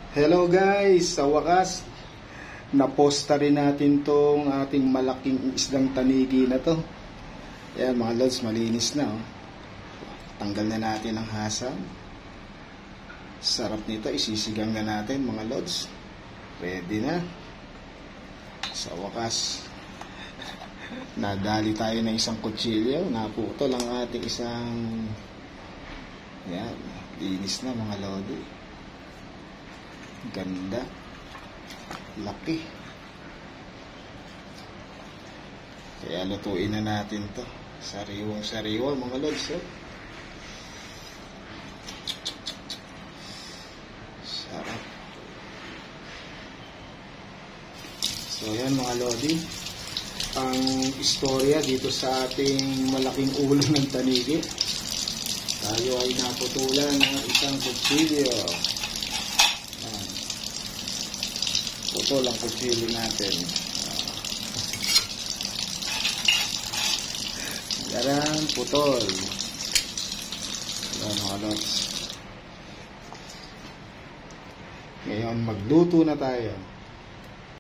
Hello guys! Sa wakas, naposta rin natin tong ating malaking isdang tanigi na to. Ayan mga lods, malinis na. Oh. Tanggal na natin ang hasang. Sarap nito, isisigang na natin mga lods. Ready na. Sa wakas, nadali tayo ng isang kutsilyo. Naputol ang ating isang... Ayan, linis na mga lodi. Ganda. Laki. Kaya lutuin na natin to. Sariwang sariwa mga lods. Oh. Sarap. So yan mga lodi, ang istorya dito sa ating malaking ulo ng tanigi. Tayo ay naputulan ng isang kutsilyo. Putol ang kutsilyo natin. Yaran, putol. Yan mga lods. Ngayon magluto na tayo.